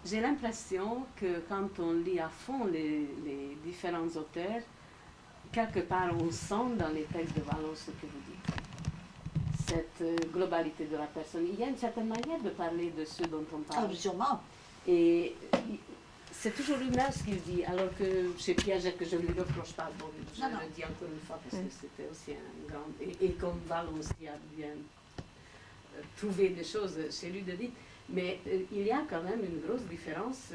j'ai l'impression que quand on lit à fond les différents auteurs, quelque part on sent dans les textes de Vallon ce que vous dites. Cette globalité de la personne. Il y a une certaine manière de parler de ce dont on parle. Ah, sûrement. Et c'est toujours humain ce qu'il dit, alors que chez Piaget, que je ne lui reproche pas, bon, je le dis encore une fois, parce que c'était aussi un grand... Et comme Vallon aussi a bien trouvé des choses chez lui de dire, mais il y a quand même une grosse différence.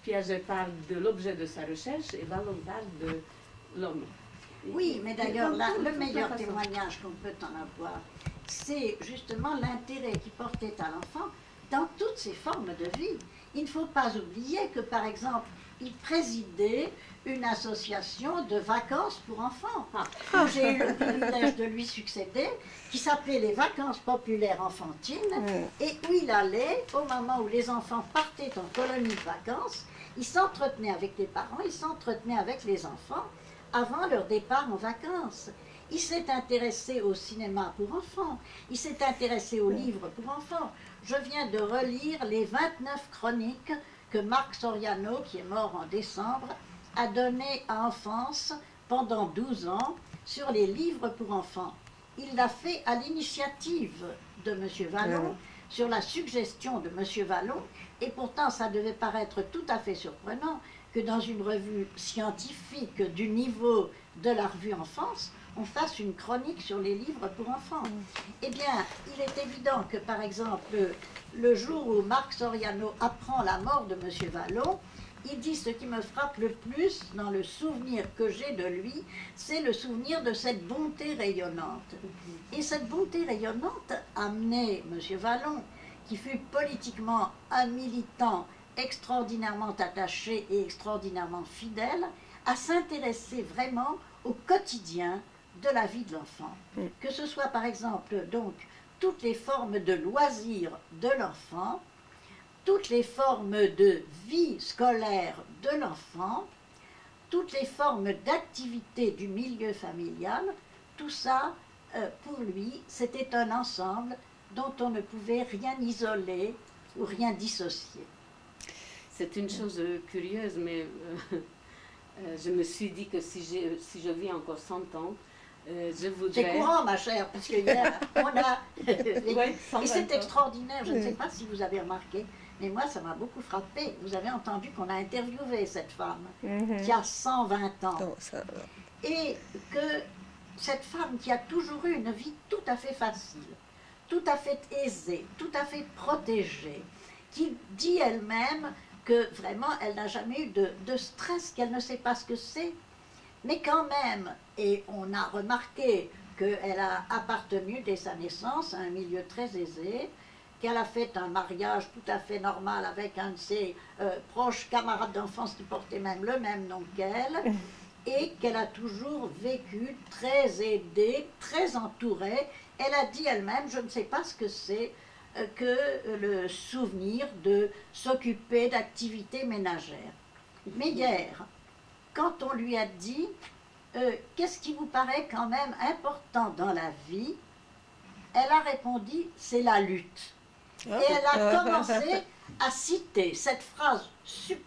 Piaget parle de l'objet de sa recherche et Vallon parle de l'homme. Oui, mais d'ailleurs, le meilleur témoignage qu'on peut en avoir, c'est justement l'intérêt qu'il portait à l'enfant dans toutes ses formes de vie. Il ne faut pas oublier que, par exemple, il présidait une association de vacances pour enfants. J'ai eu le privilège de lui succéder, qui s'appelait les Vacances populaires enfantines, et où il allait, au moment où les enfants partaient en colonie de vacances, il s'entretenait avec les parents, il s'entretenait avec les enfants, avant leur départ en vacances. Il s'est intéressé au cinéma pour enfants, il s'est intéressé aux livres pour enfants. Je viens de relire les 29 chroniques que Marc Soriano, qui est mort en décembre, a données à Enfance pendant 12 ans sur les livres pour enfants. Il l'a fait à l'initiative de M. Vallon, sur la suggestion de M. Vallon, et pourtant ça devait paraître tout à fait surprenant que dans une revue scientifique du niveau de la revue Enfance, on fasse une chronique sur les livres pour enfants. Eh bien, il est évident que, par exemple, le jour où Marc Soriano apprend la mort de M. Vallon, il dit ce qui me frappe le plus dans le souvenir que j'ai de lui, c'est le souvenir de cette bonté rayonnante. Et cette bonté rayonnante amenait M. Vallon, qui fut politiquement un militant extraordinairement attaché et extraordinairement fidèle, à s'intéresser vraiment au quotidien de la vie de l'enfant. Que ce soit par exemple donc toutes les formes de loisirs de l'enfant, toutes les formes de vie scolaire de l'enfant, toutes les formes d'activité du milieu familial, tout ça, pour lui, c'était un ensemble dont on ne pouvait rien isoler ou rien dissocier. C'est une chose curieuse, mais je me suis dit que si je vis encore 100 ans, je voudrais... C'est courant, ma chère, parce qu'il y a... On a et c'est extraordinaire, je ne sais pas si vous avez remarqué, mais moi, ça m'a beaucoup frappé. Vous avez entendu qu'on a interviewé cette femme qui a 120 ans. Et que cette femme qui a toujours eu une vie tout à fait facile, tout à fait aisée, tout à fait protégée, qui dit elle-même que vraiment, elle n'a jamais eu de stress, qu'elle ne sait pas ce que c'est. Mais quand même, et on a remarqué qu'elle a appartenu dès sa naissance à un milieu très aisé, qu'elle a fait un mariage tout à fait normal avec un de ses proches camarades d'enfance qui portait même le même nom qu'elle, et qu'elle a toujours vécu très aidée, très entourée. Elle a dit elle-même, je ne sais pas ce que c'est, que le souvenir de s'occuper d'activités ménagères. Mais hier, quand on lui a dit qu'est-ce qui vous paraît quand même important dans la vie, elle a répondu c'est la lutte. Et elle a commencé à citer cette phrase,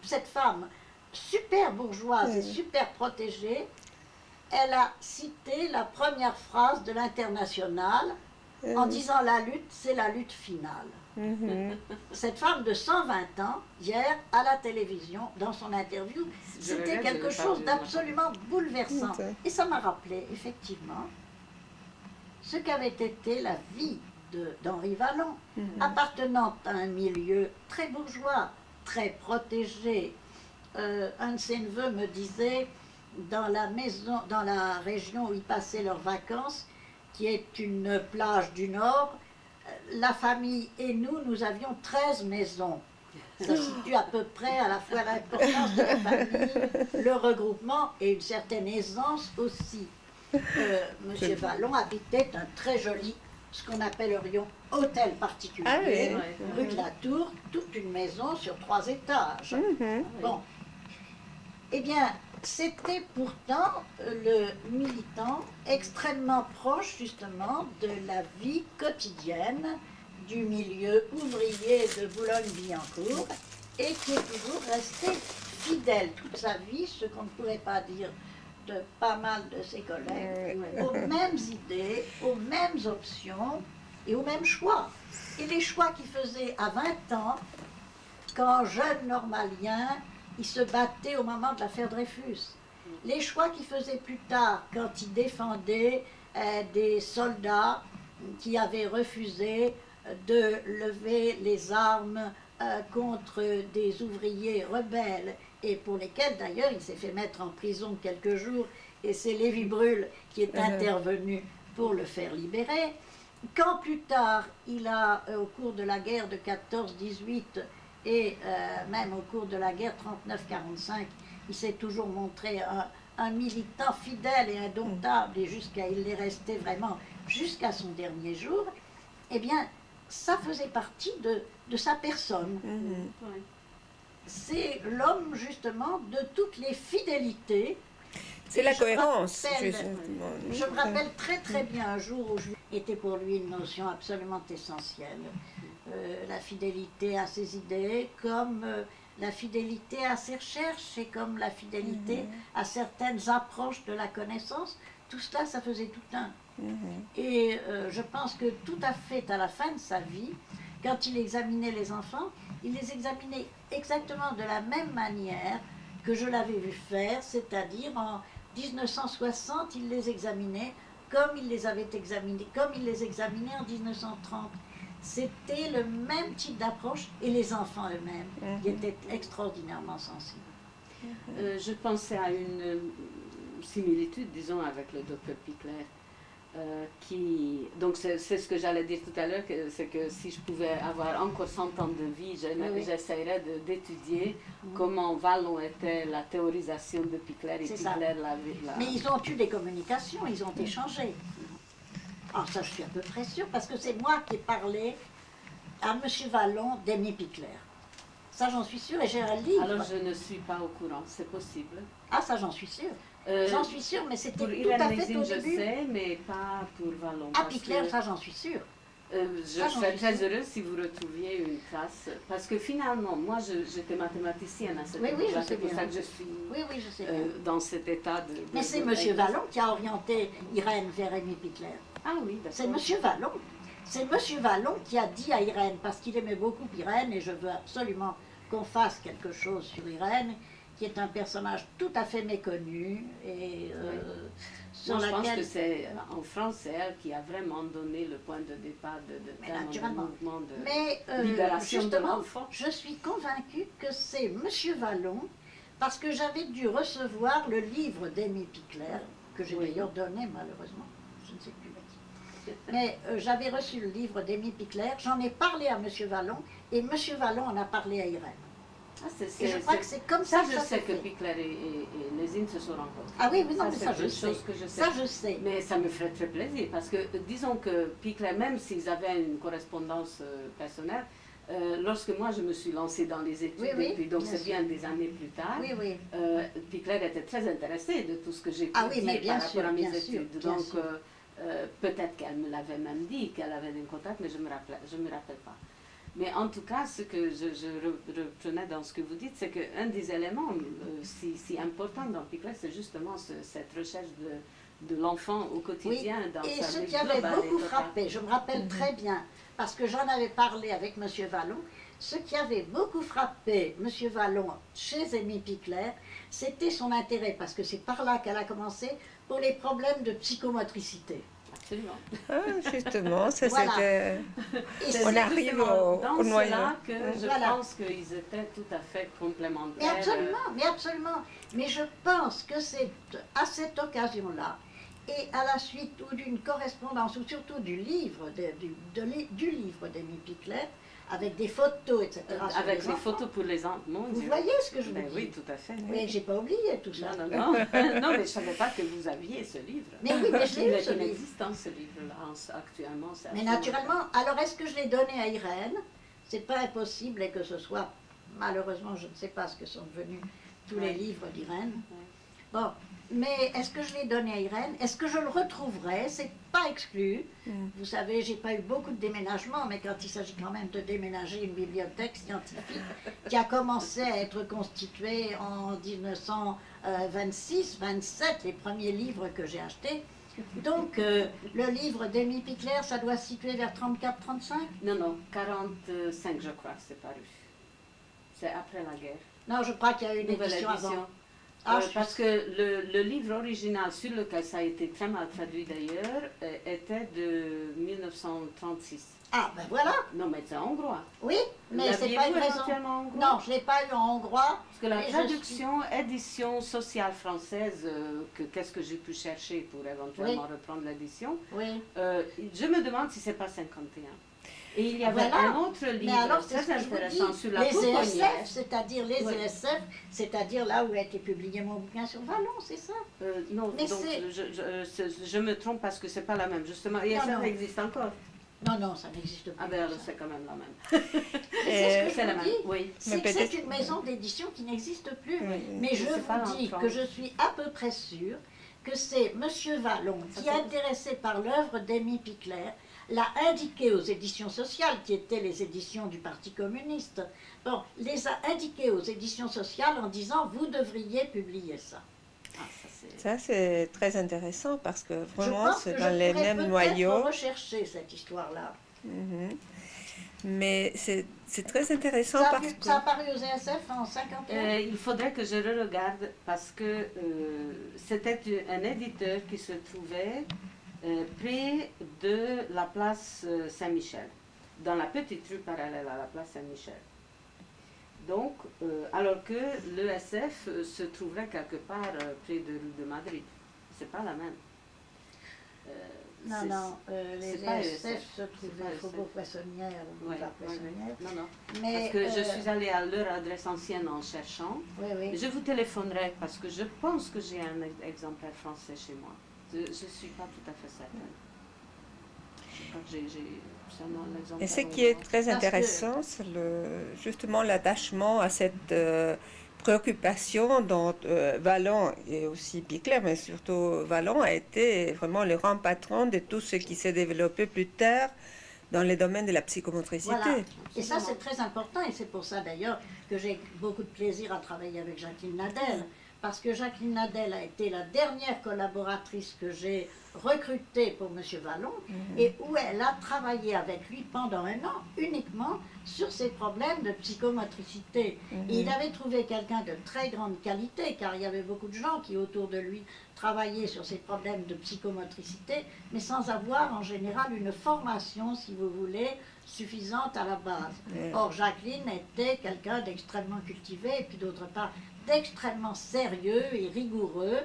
cette femme super bourgeoise et super protégée. Elle a cité la première phrase de l'Internationale en disant la lutte, c'est la lutte finale. Cette femme de 120 ans, hier, à la télévision, dans son interview, c'était quelque chose d'absolument bouleversant. Et ça m'a rappelé, effectivement, ce qu'avait été la vie d'Henri Vallon, appartenant à un milieu très bourgeois, très protégé. Un de ses neveux me disait, dans la maison, dans la région où ils passaient leurs vacances, qui est une plage du Nord, la famille et nous avions 13 maisons. Ça situe à peu près à la fois l'importance de la famille, le regroupement et une certaine aisance aussi. Monsieur Vallon habitait un très joli, ce qu'on appellerions hôtel particulier, rue de la Tour, toute une maison sur 3 étages. Bon. Eh bien, c'était pourtant le militant extrêmement proche justement de la vie quotidienne du milieu ouvrier de Boulogne-Billancourt et qui est toujours resté fidèle toute sa vie, ce qu'on ne pourrait pas dire de pas mal de ses collègues, aux mêmes idées, aux mêmes options et aux mêmes choix. Et les choix qu'il faisait à 20 ans, quand jeune normalien, il se battait au moment de l'affaire Dreyfus. Les choix qu'il faisait plus tard, quand il défendait des soldats qui avaient refusé de lever les armes contre des ouvriers rebelles, et pour lesquels d'ailleurs il s'est fait mettre en prison quelques jours, et c'est Lévi-Brûle qui est intervenu pour le faire libérer. Quand plus tard, il a, au cours de la guerre de 14-18 et même au cours de la guerre 39-45, il s'est toujours montré un militant fidèle et indomptable, et il l'est resté vraiment jusqu'à son dernier jour, eh bien, ça faisait partie de sa personne. C'est l'homme, justement, de toutes les fidélités. C'est la cohérence, je me rappelle très très bien un jour où était pour lui une notion absolument essentielle. La fidélité à ses idées, comme la fidélité à ses recherches, et comme la fidélité à certaines approches de la connaissance. Tout cela, ça faisait tout un. Et je pense que tout à fait à la fin de sa vie, quand il examinait les enfants, il les examinait exactement de la même manière que je l'avais vu faire, c'est-à-dire en 1960, il les examinait comme il les avait examinés, comme il les examinait en 1930. C'était le même type d'approche, et les enfants eux-mêmes, qui étaient extraordinairement sensibles. Je pensais à une similitude, disons, avec le docteur Pichler. Donc c'est ce que j'allais dire tout à l'heure, c'est que si je pouvais avoir encore 100 ans de vie, j'essaierais d'étudier comment Vallon était la théorisation de Pichler, et Pichler Mais ils ont eu des communications, ils ont échangé. Alors ça, je suis à peu près sûre, parce que c'est moi qui ai parlé à M. Vallon d'Aimé Pichler. Ça, j'en suis sûre, et j'ai un livre. Alors je ne suis pas au courant, c'est possible. Ah, ça, j'en suis sûre. J'en suis sûre, mais c'était tout à fait au début. Je sais, mais pas pour Vallon. Ah, Pichler, ça, j'en suis sûre. Je serais très heureuse si vous retrouviez une trace, parce que finalement, moi, j'étais mathématicienne à cette époque, c'est pour ça que je suis dans cet état de... Mais c'est M. Vallon qui a orienté Irène vers Aimé Pichler. Ah oui, d'accord. C'est M. Vallon. C'est M. Vallon qui a dit à Irène, parce qu'il aimait beaucoup Irène, et je veux absolument qu'on fasse quelque chose sur Irène, qui est un personnage tout à fait méconnu, et sur laquelle... Je pense que c'est, en France, c'est elle qui a vraiment donné le point de départ de mouvement de libération de l'enfant. Je suis convaincue que c'est M. Vallon, parce que j'avais dû recevoir le livre d'Aimé Pichler, que j'ai d'ailleurs donné malheureusement, je ne sais plus. Mais j'avais reçu le livre d'Aimé Pichler, j'en ai parlé à M. Vallon, et M. Vallon en a parlé à Irène. Et je crois que c'est comme ça que je sais que Pichler et Lésine se sont rencontrés. Ah oui, non, mais ça je sais. Ça je sais. Mais ça me ferait très plaisir, parce que disons que Pichler, même s'ils avaient une correspondance personnelle, lorsque moi je me suis lancée dans les études, donc c'est bien des années plus tard, Pichler était très intéressée de tout ce que j'ai pu dire par rapport à mes études. Donc peut-être qu'elle me l'avait même dit, qu'elle avait des contacts, mais je ne me rappelle pas. Mais en tout cas, ce que je reprenais dans ce que vous dites, c'est qu'un des éléments si importants dans Pichler, c'est justement cette recherche de l'enfant au quotidien. Dans et ce qui avait beaucoup frappé, je me rappelle très bien, parce que j'en avais parlé avec M. Vallon, ce qui avait beaucoup frappé M. Vallon chez Aimé Pichler, c'était son intérêt, parce que c'est par là qu'elle a commencé, pour les problèmes de psychomotricité. Absolument. Ah, justement, ça c'était... On arrive au noyau. C'est là que je pense qu'ils étaient tout à fait complémentaires. Mais absolument. Mais je pense que c'est à cette occasion-là, et à la suite ou d'une correspondance, ou surtout du livre d'Aimé Pichler, avec des photos, etc. Avec les photos pour les enfants. Vous voyez ce que je veux dire? Oui, tout à fait. Mais j'ai pas oublié tout ça. Non, non mais je ne savais pas que vous aviez ce livre. Mais oui, mais je l'ai eu, ce livre. Il est inexistant, ce livre-là, actuellement. Mais naturellement, alors est-ce que je l'ai donné à Irène? C'est pas impossible, et que ce soit, malheureusement, je ne sais pas ce que sont devenus tous les livres d'Irène. Bon, mais est-ce que je l'ai donné à Irène? Est-ce que je le retrouverai? C'est pas exclu. Vous savez, j'ai pas eu beaucoup de déménagements, mais quand il s'agit quand même de déménager une bibliothèque scientifique qui a commencé à être constituée en 1926-27, les premiers livres que j'ai achetés. Donc, le livre d'Amy Pickler, ça doit se situer vers 34-35? Non, non, 45, je crois, c'est paru. C'est après la guerre. Non, je crois qu'il y a eu une édition avant. Ah, parce que le livre original sur lequel ça a été très mal traduit d'ailleurs était de 1936. Ah, ben voilà. Non, mais c'est hongrois. Oui, mais c'est pas une raison. Non, je ne l'ai pas eu en hongrois. Parce que la traduction, édition sociale française, qu'est-ce que j'ai pu chercher pour éventuellement reprendre l'édition, je me demande si c'est pas 51. Et il y avait un autre livre très intéressant sur la pouponnière. Les ESF, c'est-à-dire les ESF, c'est-à-dire là où a été publié mon bouquin sur Vallon, c'est ça? Non, mais donc je me trompe parce que c'est pas la même. Justement, ESF existe encore. Non, non, ça n'existe plus. Ah ben c'est quand même la même. C'est ce que je vous dis. Oui. C'est une maison d'édition qui n'existe plus. Mais je vous dis que je suis à peu près sûre que c'est M. Vallon qui, intéressé par l'œuvre d'Amy Pickler, l'a indiqué aux éditions sociales, qui étaient les éditions du Parti communiste. Bon, les a indiquées aux éditions sociales en disant « vous devriez publier ça ». Ça, c'est très intéressant parce que vraiment, c'est dans les mêmes noyaux. Je rechercher cette histoire-là. Mais c'est très intéressant parce que... Ça a paru aux ESF en 51. Il faudrait que je le regarde parce que c'était un éditeur qui se trouvait près de la place Saint-Michel, dans la petite rue parallèle à la place Saint-Michel. Donc, alors que l'ESF se trouverait quelque part près de rue de Madrid. C'est pas la même. Les ESF se trouvaient au Faubourg Poissonnière, Non, non. Mais, parce que je suis allée à leur adresse ancienne en cherchant. Je vous téléphonerai parce que je pense que j'ai un exemplaire français chez moi. Je ne suis pas tout à fait certaine. Je crois que j'ai seulement l'exemplaire. Et ce qui est très intéressant, c'est justement l'attachement à cette préoccupation dont Vallon et aussi Pickler, mais surtout Vallon, a été vraiment le grand patron de tout ce qui s'est développé plus tard dans les domaines de la psychomotricité. Voilà. Et ça, c'est très important, et c'est pour ça d'ailleurs que j'ai beaucoup de plaisir à travailler avec Jacqueline Nadel, parce que Jacqueline Nadel a été la dernière collaboratrice que j'ai recrutée pour M. Vallon, et où elle a travaillé avec lui pendant un an, uniquement sur ses problèmes de psychomotricité. Et il avait trouvé quelqu'un de très grande qualité, car il y avait beaucoup de gens qui, autour de lui, travaillaient sur ces problèmes de psychomotricité, mais sans avoir en général une formation, si vous voulez, suffisante à la base. Or, Jacqueline était quelqu'un d'extrêmement cultivé, et puis d'autre part, d'extrêmement sérieux et rigoureux,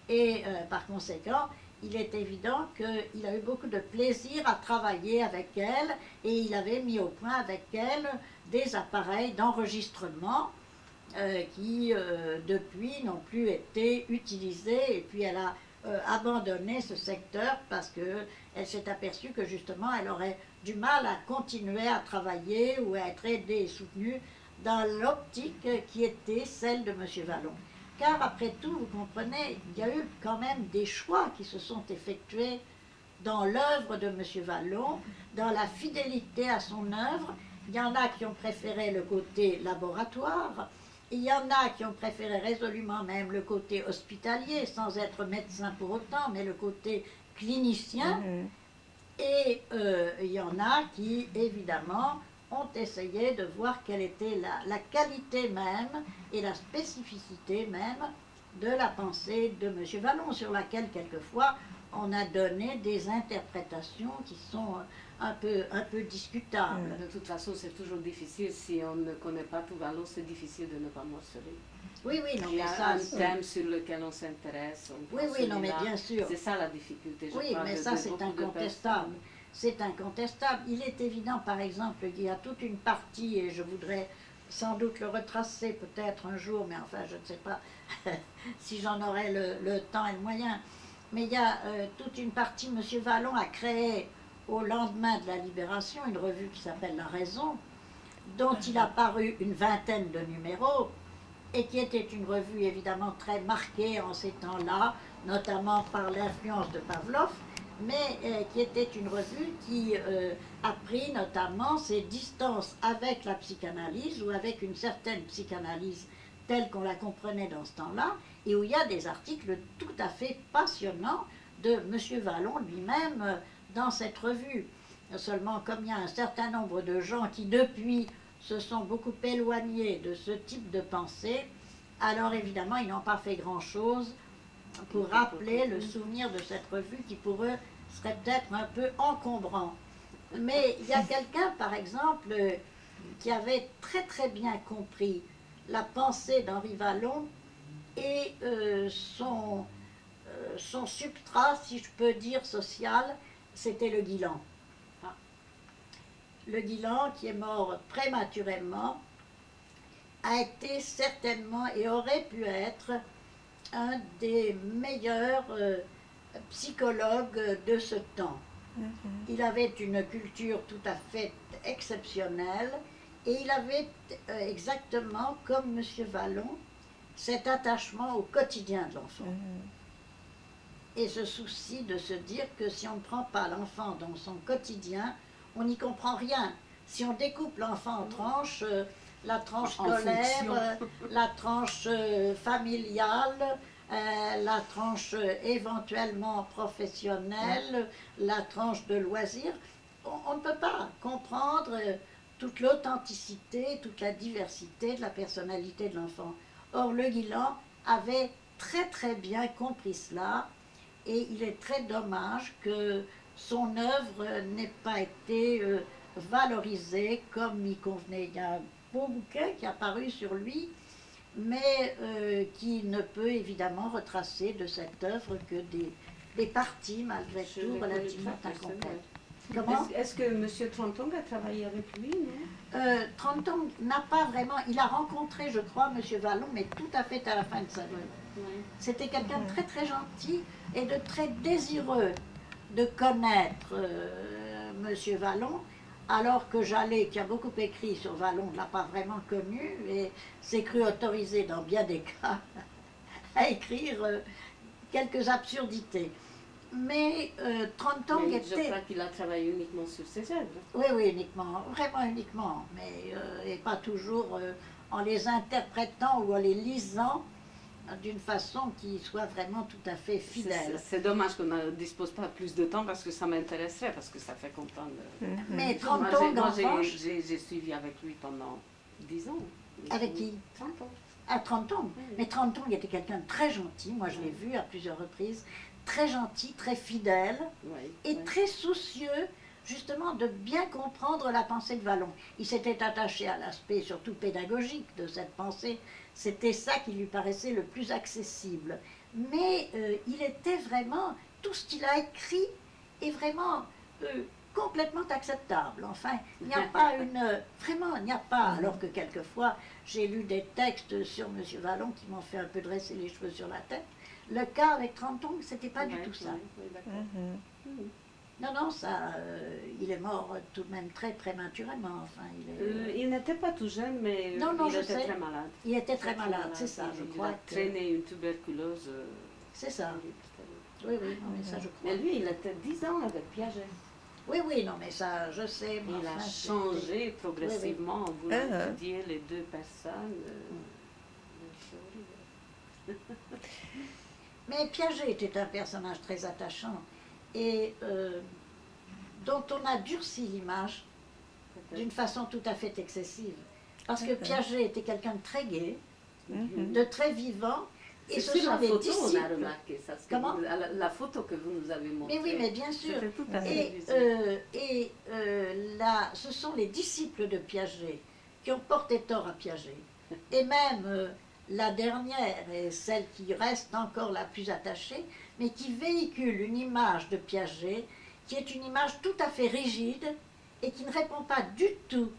et par conséquent, il est évident qu'il a eu beaucoup de plaisir à travailler avec elle, et il avait mis au point avec elle des appareils d'enregistrement qui, depuis, n'ont plus été utilisés, et puis elle a abandonné ce secteur parce qu'elle s'est aperçue que justement, elle aurait du mal à continuer à travailler ou à être aidée et soutenue dans l'optique qui était celle de M. Vallon. Car après tout, vous comprenez, il y a eu quand même des choix qui se sont effectués dans l'œuvre de M. Vallon, dans la fidélité à son œuvre. Il y en a qui ont préféré le côté laboratoire, il y en a qui ont préféré résolument même le côté hospitalier, sans être médecin pour autant, mais le côté clinicien. Et il y en a qui, évidemment, ont essayé de voir quelle était la qualité même et la spécificité même de la pensée de M. Vallon, sur laquelle, quelquefois, on a donné des interprétations qui sont un peu discutables. De toute façon, c'est toujours difficile, si on ne connaît pas tout Vallon, c'est difficile de ne pas morceler. Oui, oui, non, il y mais a ça, un thème sur lequel on s'intéresse. Oui, oui, non, mais bien sûr. C'est ça la difficulté, je oui, crois. Oui, mais ça, c'est incontestable. C'est incontestable. Il est évident, par exemple, qu'il y a toute une partie, et je voudrais sans doute le retracer peut-être un jour, mais enfin, je ne sais pas si j'en aurai le temps et le moyen. Mais il y a toute une partie, M. Vallon a créé au lendemain de la Libération une revue qui s'appelle La Raison, dont il a paru une vingtaine de numéros, et qui était une revue évidemment très marquée en ces temps-là, notamment par l'influence de Pavlov, mais qui était une revue qui a pris notamment ses distances avec la psychanalyse ou avec une certaine psychanalyse telle qu'on la comprenait dans ce temps-là, et où il y a des articles tout à fait passionnants de M. Vallon lui-même dans cette revue. Seulement, comme il y a un certain nombre de gens qui depuis se sont beaucoup éloignés de ce type de pensée, alors évidemment ils n'ont pas fait grand-chose pour rappeler le souvenir de cette revue qui pour eux serait peut-être un peu encombrant. Mais il y a quelqu'un par exemple qui avait très très bien compris la pensée d'Henri Vallon et son substrat, si je peux dire, social, c'était Le Guilan. Le Guilan, qui est mort prématurément, a été certainement et aurait pu être un des meilleurs psychologues de ce temps. Il avait une culture tout à fait exceptionnelle et il avait exactement comme M. Vallon cet attachement au quotidien de l'enfant. Et ce souci de se dire que si on ne prend pas l'enfant dans son quotidien, on n'y comprend rien. Si on découpe l'enfant en tranches, la tranche scolaire, la tranche familiale, la tranche éventuellement professionnelle, la tranche de loisirs, on ne peut pas comprendre toute l'authenticité, toute la diversité de la personnalité de l'enfant. Or, Le Guilan avait très très bien compris cela et il est très dommage que son œuvre n'ait pas été valorisée comme il convenait. Il y a un beau bouquin qui a paru sur lui, mais qui ne peut évidemment retracer de cette œuvre que des parties, malgré tout, relativement incomplètes. Comment ? Est-ce que M. Trantong a travaillé avec lui, non ? Trantong n'a pas vraiment... Il a rencontré, je crois, M. Vallon, mais tout à fait à la fin de sa vie. C'était quelqu'un de très très gentil et de très désireux de connaître M. Vallon, alors que Jallet, qui a beaucoup écrit sur Vallon, ne l'a pas vraiment connu et s'est cru autorisé dans bien des cas à écrire quelques absurdités. Mais Trantong était... Je crois qu'il a travaillé uniquement sur ses œuvres. Oui, oui, uniquement, vraiment uniquement, mais et pas toujours en les interprétant ou en les lisant d'une façon qui soit vraiment tout à fait fidèle. C'est dommage qu'on ne dispose pas plus de temps parce que ça m'intéresserait, parce que ça fait content de... Mais Trantong, en revanche... J'ai suivi avec lui pendant 10 ans. Avec qui? Trantong. À Trantong. Oui. Mais Trantong était quelqu'un de très gentil, moi je l'ai vu à plusieurs reprises, très gentil, très fidèle et très soucieux justement de bien comprendre la pensée de Vallon. Il s'était attaché à l'aspect surtout pédagogique de cette pensée, c'était ça qui lui paraissait le plus accessible. Mais il était vraiment, tout ce qu'il a écrit est vraiment complètement acceptable. Enfin, il n'y a pas une... Vraiment, il n'y a pas, alors que quelquefois j'ai lu des textes sur M. Vallon qui m'ont fait un peu dresser les cheveux sur la tête. Le cas avec Trantong, c'était pas du tout ça. Non, non, ça, il est mort tout de même très prématurément. Enfin, il n'était pas tout jeune, mais non, il était très malade. Il était très malade, c'est ça, je crois. Il a traîné une tuberculose. C'est ça. Oui, oui, non, mais ça, je crois. Mais lui, il était 10 ans avec Piaget. Oui, oui, non, mais ça, je sais. Il a changé progressivement en voulant étudier les deux personnes. Mais Piaget était un personnage très attachant et dont on a durci l'image d'une façon tout à fait excessive. Parce que Piaget était quelqu'un de très gai, de très vivant, et ce sont des disciples. On a remarqué ça. Comment ? La photo que vous nous avez montrée. Mais oui, mais bien sûr. Tout à fait là, ce sont les disciples de Piaget qui ont porté tort à Piaget. Et même la dernière, et celle qui reste encore la plus attachée, mais qui véhicule une image de Piaget qui est une image tout à fait rigide et qui ne répond pas du tout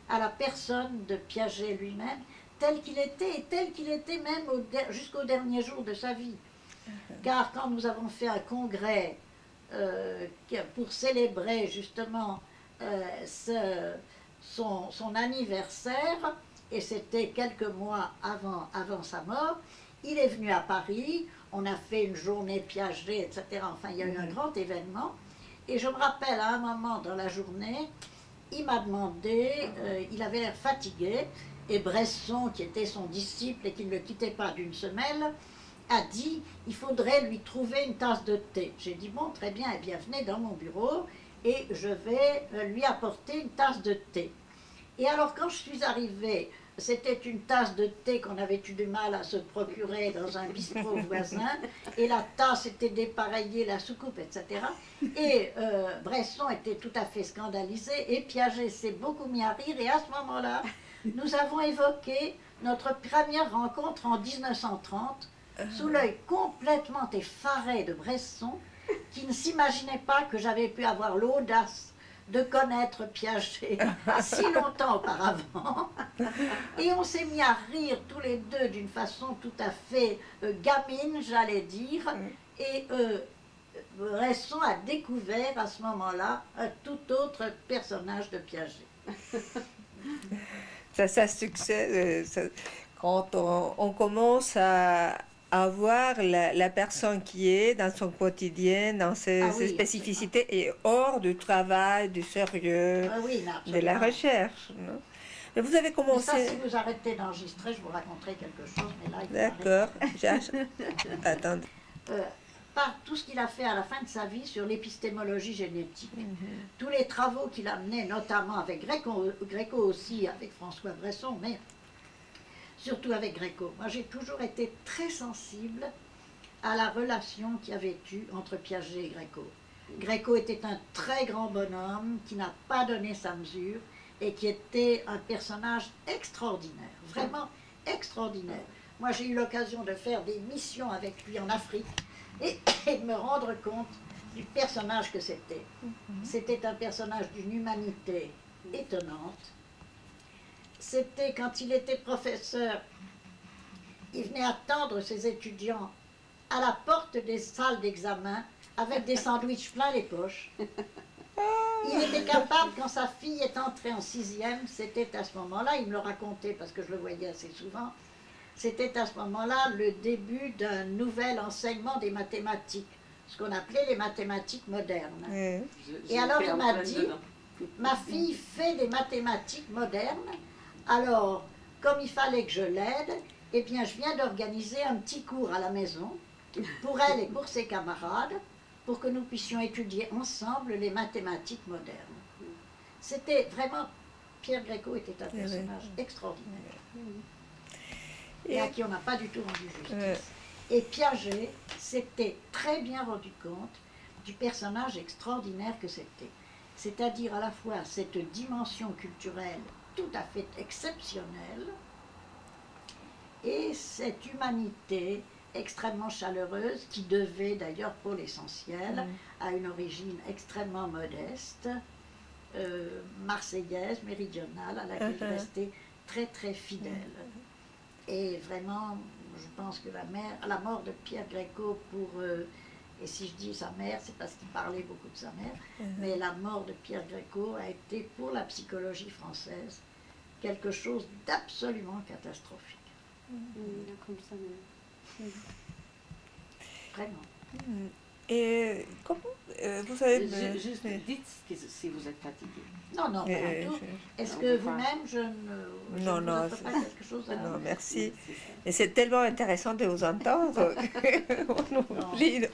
à la personne de Piaget lui-même, tel qu'il était et tel qu'il était même jusqu'au dernier jour de sa vie. Car quand nous avons fait un congrès pour célébrer justement son anniversaire, et c'était quelques mois avant sa mort. Il est venu à Paris, on a fait une journée Piaget, etc. Enfin, il y a eu un grand événement. Et je me rappelle, à un moment dans la journée, il m'a demandé, il avait l'air fatigué, et Bresson, qui était son disciple et qui ne le quittait pas d'une semelle, a dit, il faudrait lui trouver une tasse de thé. J'ai dit, bon, très bien, eh bien, venez dans mon bureau, et je vais lui apporter une tasse de thé. Et alors, quand je suis arrivée, c'était une tasse de thé qu'on avait eu du mal à se procurer dans un bistrot voisin, et la tasse était dépareillée, la soucoupe, etc. Et Bresson était tout à fait scandalisé, et Piaget s'est beaucoup mis à rire, et à ce moment-là, nous avons évoqué notre première rencontre en 1930, sous l'œil complètement effaré de Bresson, qui ne s'imaginait pas que j'avais pu avoir l'audace de connaître Piaget si longtemps auparavant. Et on s'est mis à rire tous les deux d'une façon tout à fait gamine, j'allais dire. Et Bresson a découvert à ce moment-là un tout autre personnage de Piaget. Ça succède quand on commence à avoir la personne qui est dans son quotidien, dans ses spécificités, et hors du travail, du sérieux, de la recherche. Non? Mais vous avez commencé... Mais ça, si vous arrêtez d'enregistrer, je vous raconterai quelque chose, mais là, il D'accord. Attendez. Par tout ce qu'il a fait à la fin de sa vie sur l'épistémologie génétique. Tous les travaux qu'il a menés, notamment avec Gréco aussi, avec François Bresson, mais surtout avec Gréco. Moi, j'ai toujours été très sensible à la relation qu'il y avait eu entre Piaget et Gréco. Gréco était un très grand bonhomme qui n'a pas donné sa mesure et qui était un personnage extraordinaire, vraiment extraordinaire. Moi, j'ai eu l'occasion de faire des missions avec lui en Afrique et de me rendre compte du personnage que c'était. C'était un personnage d'une humanité étonnante. C'était quand il était professeur, il venait attendre ses étudiants à la porte des salles d'examen avec des sandwichs plein les poches. Il était capable, quand sa fille est entrée en 6e, c'était à ce moment-là, il me le racontait parce que je le voyais assez souvent, c'était à ce moment-là le début d'un nouvel enseignement des mathématiques, ce qu'on appelait les mathématiques modernes. Et alors il m'a dit, ma fille fait des mathématiques modernes, alors comme il fallait que je l'aide, eh bien je viens d'organiser un petit cours à la maison, pour elle et pour ses camarades, pour que nous puissions étudier ensemble les mathématiques modernes. C'était vraiment, Pierre Gréco était un personnage extraordinaire, et à qui on n'a pas du tout rendu justice. Et Piaget s'était très bien rendu compte du personnage extraordinaire que c'était. C'est-à-dire à la fois cette dimension culturelle tout à fait exceptionnelle, et cette humanité extrêmement chaleureuse, qui devait d'ailleurs pour l'essentiel à une origine extrêmement modeste, marseillaise, méridionale, à laquelle il restait très très fidèle. Et vraiment, je pense que la mort de Pierre Gréco pour, et si je dis sa mère, c'est parce qu'il parlait beaucoup de sa mère, mais la mort de Pierre Gréco a été pour la psychologie française quelque chose d'absolument catastrophique. Comme ça, Vraiment. Et comment vous avez... Juste dites si vous êtes fatigué. Non, non, pas du tout. Est-ce que vous-même, je ne vous offre pas quelque chose à... Non, merci. Et c'est tellement intéressant de vous entendre qu'on oublie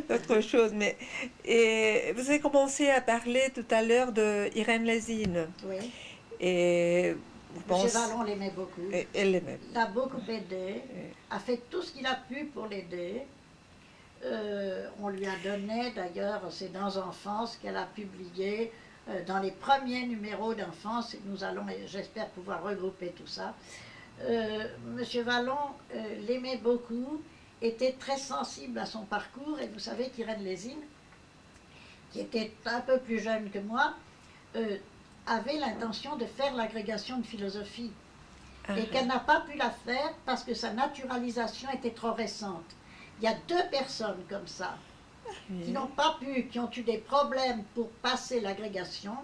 d'autres choses. Mais, et vous avez commencé à parler tout à l'heure de Irène Lésine. Oui. Et M. Vallon l'aimait beaucoup. Elle l'aimait. L'a beaucoup aidé, a fait tout ce qu'il a pu pour l'aider. On lui a donné, d'ailleurs, c'est dans Enfance qu'elle a publié dans les premiers numéros d'Enfance, et nous allons, j'espère, pouvoir regrouper tout ça. Monsieur Vallon l'aimait beaucoup, était très sensible à son parcours, et vous savez qu'Irène Lésine, qui était un peu plus jeune que moi, avait l'intention de faire l'agrégation de philosophie, et qu'elle n'a pas pu la faire parce que sa naturalisation était trop récente. Il y a 2 personnes comme ça, qui n'ont pas pu, qui ont eu des problèmes pour passer l'agrégation.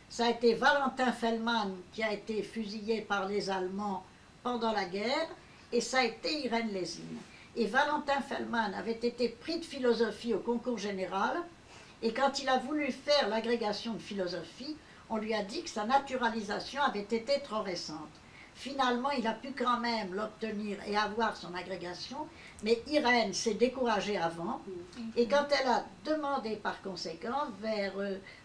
ça a été Valentin Fellman qui a été fusillé par les Allemands pendant la guerre, et ça a été Irène Lésine. Et Valentin Fellman avait été pris de philosophie au concours général, et quand il a voulu faire l'agrégation de philosophie, on lui a dit que sa naturalisation avait été trop récente. Finalement, il a pu quand même l'obtenir et avoir son agrégation, mais Irène s'est découragée avant, et quand elle a demandé par conséquent,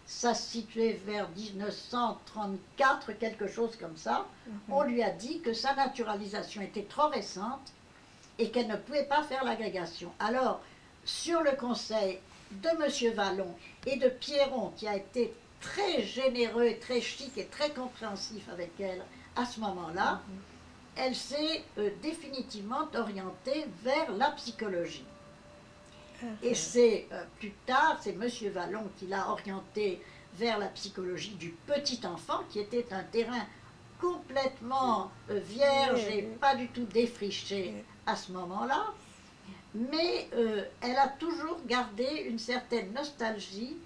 ça se situait vers 1934, quelque chose comme ça, on lui a dit que sa naturalisation était trop récente et qu'elle ne pouvait pas faire l'agrégation. Alors, sur le conseil de M. Vallon et de Pierron, qui a été très généreux, et très chic et très compréhensif avec elle à ce moment-là, elle s'est définitivement orientée vers la psychologie. Et c'est plus tard, c'est M. Vallon qui l'a orientée vers la psychologie du petit enfant, qui était un terrain complètement vierge et pas du tout défriché à ce moment-là. Mais elle a toujours gardé une certaine nostalgie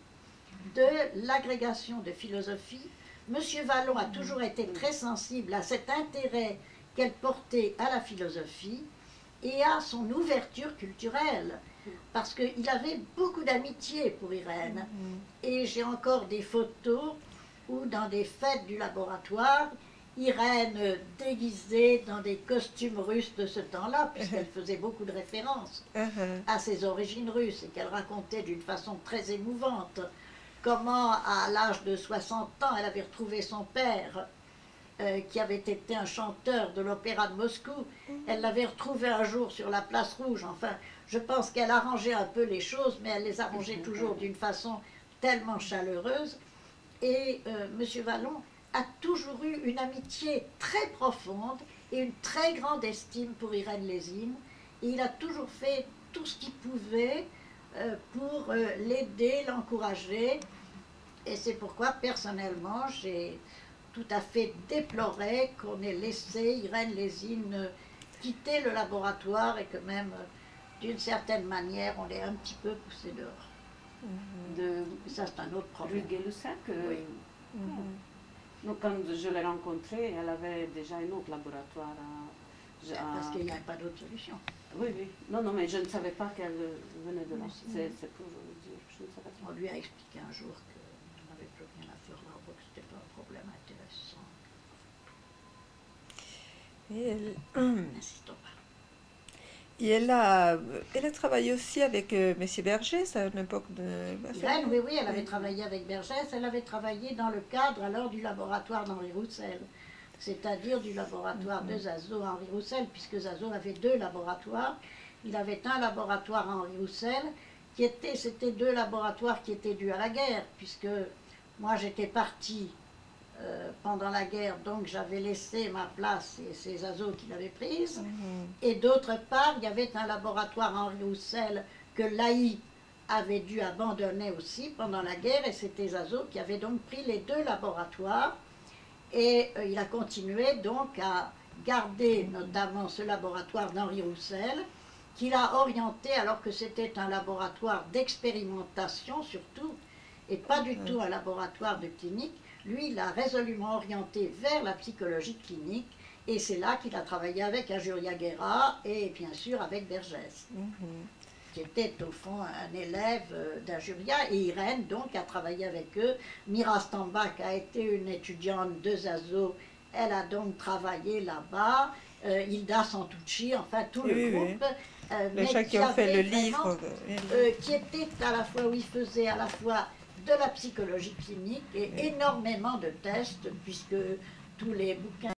de l'agrégation de philosophie. Monsieur Vallon a toujours été très sensible à cet intérêt qu'elle portait à la philosophie et à son ouverture culturelle, parce qu'il avait beaucoup d'amitié pour Irène. Et j'ai encore des photos où, dans des fêtes du laboratoire, Irène déguisée dans des costumes russes de ce temps-là, puisqu'elle faisait beaucoup de références à ses origines russes, et qu'elle racontait d'une façon très émouvante comment, à l'âge de 60 ans, elle avait retrouvé son père, qui avait été un chanteur de l'opéra de Moscou. Elle l'avait retrouvé un jour sur la place Rouge. Enfin, je pense qu'elle arrangeait un peu les choses, mais elle les arrangeait toujours d'une façon tellement chaleureuse. Et M. Vallon a toujours eu une amitié très profonde et une très grande estime pour Irène Lésine. Et il a toujours fait tout ce qu'il pouvait pour l'aider, l'encourager. Et c'est pourquoi, personnellement, j'ai tout à fait déploré qu'on ait laissé Irène Lésine quitter le laboratoire et que même, d'une certaine manière, on l'ait un petit peu poussée dehors. Ça, c'est un autre problème. Rue Gay-Lussac, oui. Donc, quand je l'ai rencontrée, elle avait déjà un autre laboratoire Parce qu'il n'y avait pas d'autre solution. Oui, oui. Non, non, mais je ne savais pas qu'elle venait de là. C'est pour dire, je ne savais pas. On lui a expliqué un jour qu'on n'avait plus rien à faire là, que ce n'était pas un problème intéressant. N'insistons pas. Et elle a travaillé aussi avec M. Bergès à une époque de... Irène, oui, oui, elle avait travaillé avec Bergès. Elle avait travaillé dans le cadre alors du laboratoire d'Henri Roussel, c'est-à-dire du laboratoire de Zazo à Henri Roussel, puisque Zazo avait deux laboratoires. Il avait un laboratoire à Henri Roussel, c'était deux laboratoires qui étaient dus à la guerre, puisque moi j'étais partie pendant la guerre, donc j'avais laissé ma place et c'est Zazo qui l'avait prise. Et d'autre part, il y avait un laboratoire à Henri Roussel que l'AI avait dû abandonner aussi pendant la guerre, et c'était Zazo qui avait donc pris les deux laboratoires. Et il a continué donc à garder notamment ce laboratoire d'Henri Roussel, qu'il a orienté alors que c'était un laboratoire d'expérimentation surtout, et pas du tout un laboratoire de clinique. Lui, il a résolument orienté vers la psychologie clinique, et c'est là qu'il a travaillé avec Ajuria Guerra et bien sûr avec Bergès, qui était au fond un élève d'Ajuria, et Irène donc a travaillé avec eux. Mira Stambach a été une étudiante de Zazo, elle a donc travaillé là-bas, Hilda Santucci, enfin tout le groupe. Les gens qui ont fait le livre. Qui était à la fois, où il faisait à la fois de la psychologie clinique et énormément de tests, puisque tous les bouquins